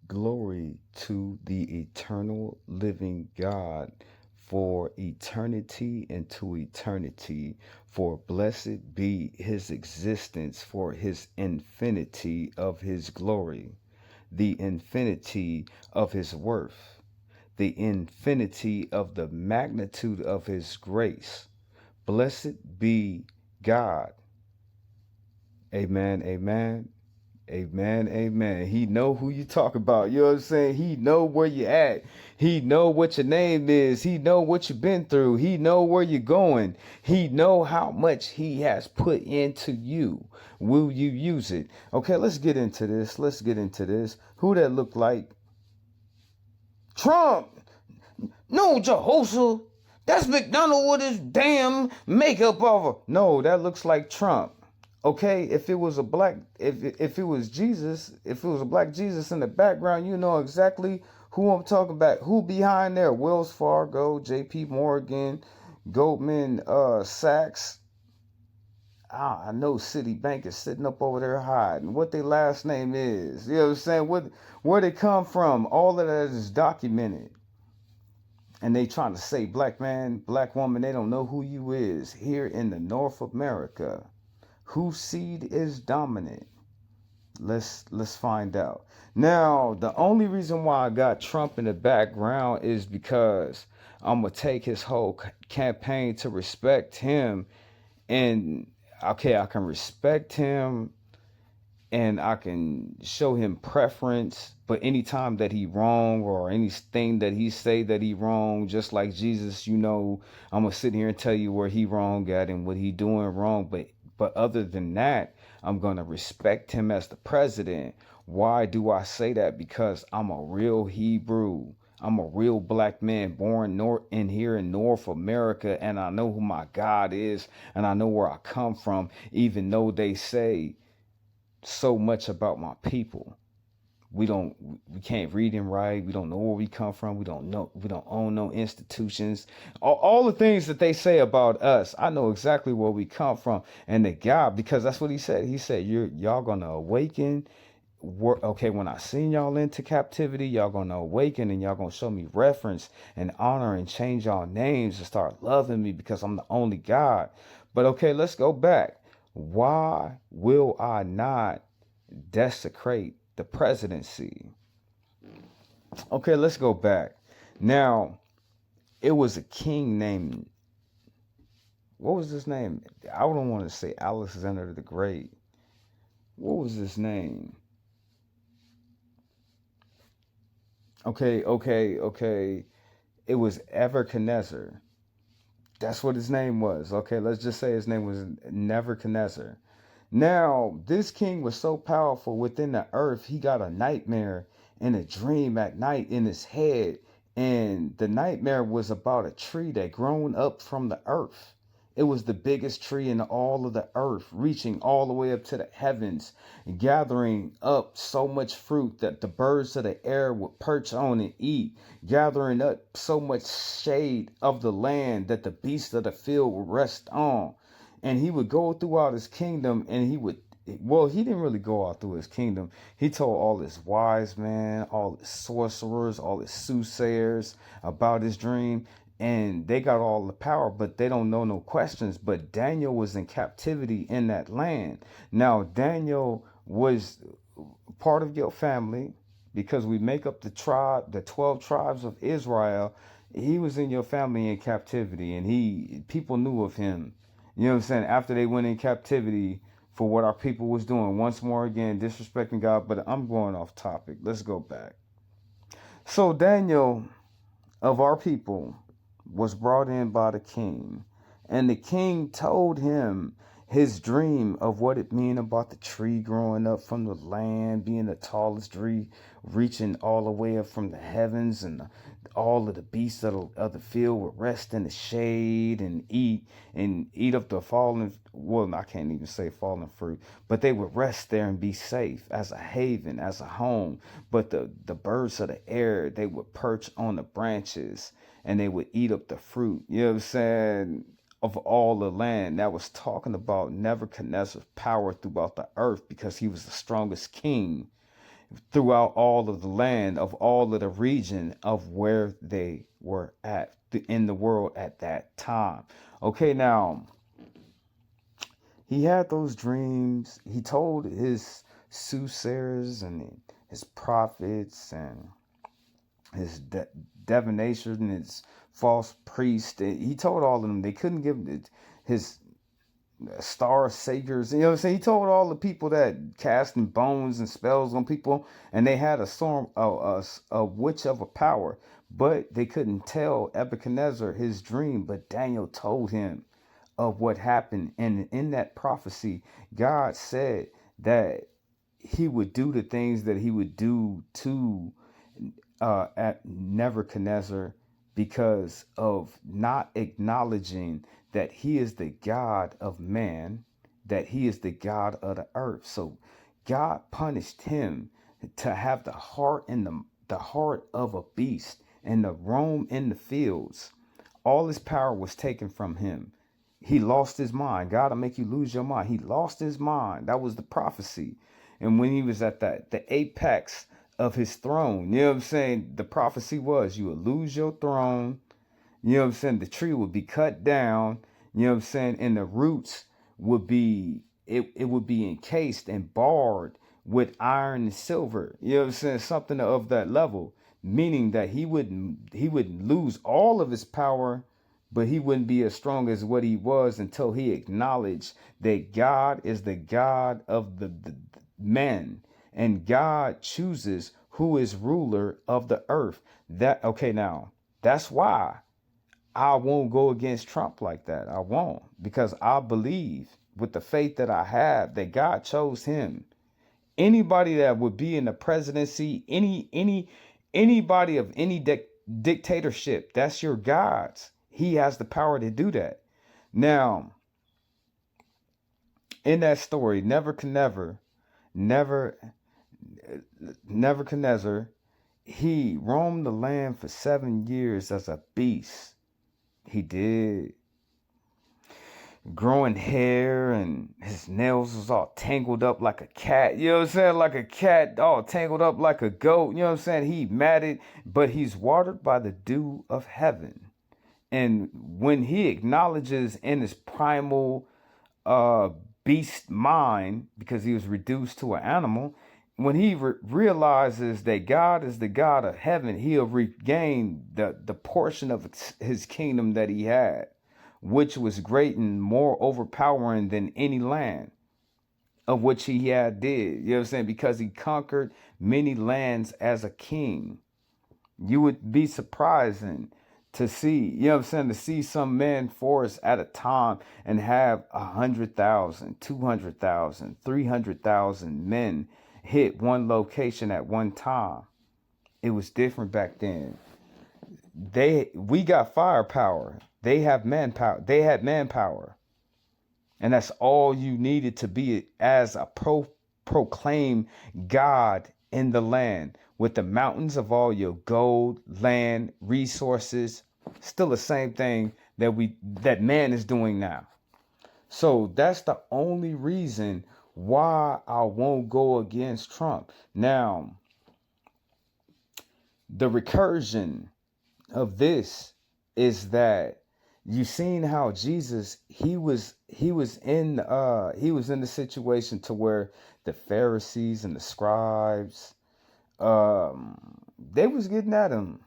Glory to the eternal living God for eternity into eternity. For blessed be his existence, for his infinity of his glory, the infinity of his worth, the infinity of the magnitude of his grace. Blessed be God. Amen. Amen. Amen, amen. He know who you talk about. You know what I'm saying? He know where you at. He know what your name is. He know what you've been through. He know where you're going. He know how much he has put into you. Will you use it? Okay, let's get into this. Let's get into this. Who that look like Trump? No, Jehoshaphat. That's McDonald with his damn makeup over. No, that looks like Trump. Okay, if it was a black, if it was Jesus, if it was a black Jesus in the background, you know exactly who I'm talking about. Who behind there? Wells Fargo, J.P. Morgan, Goldman Sachs. I know Citibank is sitting up over there hiding. What their last name is? You know what I'm saying? Where they come from? All of that is documented. And they trying to say black man, black woman, they don't know who you is here in the North America. Whose seed is dominant? Let's find out. Now, the only reason why I got Trump in the background is because I'm gonna take his whole campaign to respect him, and okay, I can respect him and I can show him preference, but anytime that he wrong or anything that he say that he wrong, just like Jesus, you know, I'm gonna sit here and tell you where he wrong at and what he doing wrong. But other than that, I'm gonna respect him as the president. Why do I say that? Because I'm a real Hebrew. I'm a real black man born in here in North America, and I know who my God is, and I know where I come from, even though they say so much about my people. We can't read and write. We don't know where we come from. We don't own no institutions. All the things that they say about us, I know exactly where we come from. And the God, because that's what he said. He said, y'all gonna awaken. Okay, when I send y'all into captivity, y'all gonna awaken and y'all gonna show me reference and honor and change y'all names and start loving me because I'm the only God. But okay, let's go back. Why will I not desecrate the presidency? Okay, let's go back. Now, it was a king named, what was his name? I don't want to say Alexander the Great. What was his name? Okay. It was Nebuchadnezzar. That's what his name was. Okay, let's just say his name was Nebuchadnezzar. Now, this king was so powerful within the earth, he got a nightmare and a dream at night in his head. And the nightmare was about a tree that grown up from the earth. It was the biggest tree in all of the earth, reaching all the way up to the heavens, gathering up so much fruit that the birds of the air would perch on and eat, gathering up so much shade of the land that the beasts of the field would rest on. And he would go throughout his kingdom and he didn't really go out through his kingdom. He told all his wise men, all his sorcerers, all his soothsayers about his dream, and they got all the power, but they don't know no questions. But Daniel was in captivity in that land. Now, Daniel was part of your family because we make up the 12 tribes of Israel. He was in your family in captivity, and people knew of him. You know what I'm saying? After they went in captivity for what our people was doing. Once more again, disrespecting God, but I'm going off topic. Let's go back. So Daniel of our people was brought in by the king, and the king told him his dream of what it mean about the tree growing up from the land, being the tallest tree, reaching all the way up from the heavens, and all of the beasts of the field would rest in the shade and eat up the fallen, well, I can't even say fallen fruit, but they would rest there and be safe as a haven, as a home. But the birds of the air, they would perch on the branches and they would eat up the fruit. You know what I'm saying? Of all the land. That was talking about Nebuchadnezzar's power throughout the earth because he was the strongest king. throughout all of the land of all of the region of where they were at in the world at that time. Okay, now he had those dreams. He told his soothsayers and his prophets and his divination and his false priest. He told all of them they couldn't give his star saviors. You know what I'm saying? He told all the people that casting bones and spells on people, and they had a storm, a witch of a power, but they couldn't tell Nebuchadnezzar his dream. But Daniel told him of what happened, and in that prophecy, God said that he would do the things that he would do to at Nebuchadnezzar because of not acknowledging that he is the God of man, that he is the God of the earth. So God punished him to have the heart and the heart of a beast and to roam in the fields. All his power was taken from him. He lost his mind. God will make you lose your mind. He lost his mind. That was the prophecy. And when he was at the apex of his throne, you know what I'm saying? The prophecy was you would lose your throne. You know what I'm saying? The tree would be cut down. You know what I'm saying? And the roots would be, it would be encased and barred with iron and silver. You know what I'm saying? Something of that level. Meaning that he would lose all of his power, but he wouldn't be as strong as what he was until he acknowledged that God is the God of the men, and God chooses who is ruler of the earth. Now that's why I won't go against Trump like that. I won't, because I believe with the faith that I have that God chose him. Anybody that would be in the presidency, anybody of any dictatorship, that's your God's. He has the power to do that. Now, in that story, Nebuchadnezzar, he roamed the land for 7 years as a beast. He did. Growing hair, and his nails was all tangled up like a cat. You know what I'm saying? Like a cat, all tangled up like a goat. You know what I'm saying? He matted, but he's watered by the dew of heaven. And when he acknowledges in his primal beast mind, because he was reduced to an animal, when he realizes that God is the God of heaven, he'll regain the portion of his kingdom that he had, which was great and more overpowering than any land of which he had did. You know what I'm saying? Because he conquered many lands as a king. You would be surprising to see, you know what I'm saying, to see some man force at a time and have 100,000, 200,000, 300,000 men hit one location at one time. It was different back then. We got firepower. They have manpower. They had manpower. And that's all you needed to be as a proclaim God in the land, with the mountains of all your gold, land, resources. Still the same thing that man is doing now. So that's the only reason why I won't go against Trump. Now, the recursion of this is that you've seen how Jesus, he was in the situation to where the Pharisees and the scribes, they was getting at him.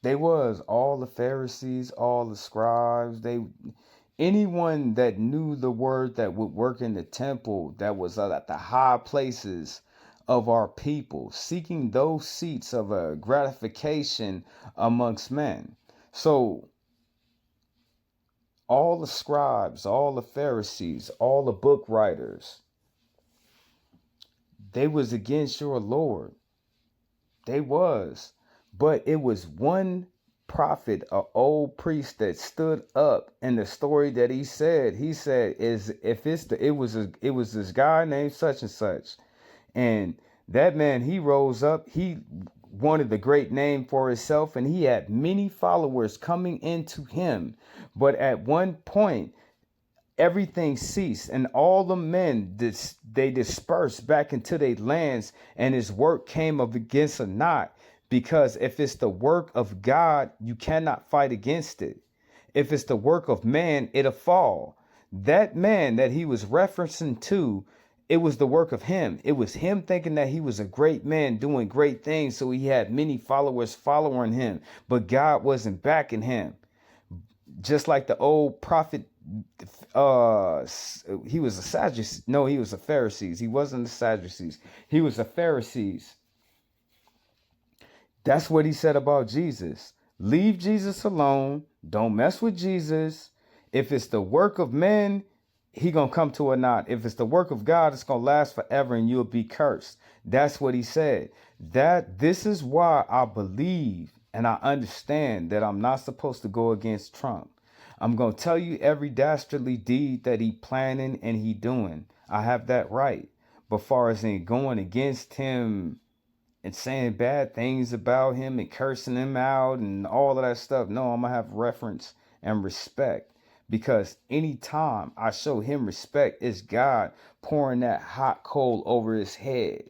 They was all the Pharisees, all the scribes, anyone that knew the word that would work in the temple, that was at the high places of our people, seeking those seats of a gratification amongst men. So all the scribes, all the Pharisees, all the book writers, they was against your Lord. They was. But it was one prophet, an old priest, that stood up in the story that he said it was this guy named such and such. And that man, he rose up, he wanted the great name for himself, and he had many followers coming into him. But at one point, everything ceased, and all the men they dispersed back into their lands, and his work came up against a knot. Because if it's the work of God, you cannot fight against it. If it's the work of man, it'll fall. That man that he was referencing to, it was the work of him. It was him thinking that he was a great man doing great things, so he had many followers following him, but God wasn't backing him. Just like the old prophet, he was a Sadducee. No, he was a Pharisees. He wasn't a Sadducees. He was a Pharisees. That's what he said about Jesus. Leave Jesus alone. Don't mess with Jesus. If it's the work of men, he gonna come to a knot. If it's the work of God, it's gonna last forever and you'll be cursed. That's what he said. This is why I believe and I understand that I'm not supposed to go against Trump. I'm gonna tell you every dastardly deed that he planning and he doing. I have that right. But far as in going against him and saying bad things about him and cursing him out and all of that stuff, no, I'm gonna have reference and respect. Because anytime I show him respect, it's God pouring that hot coal over his head.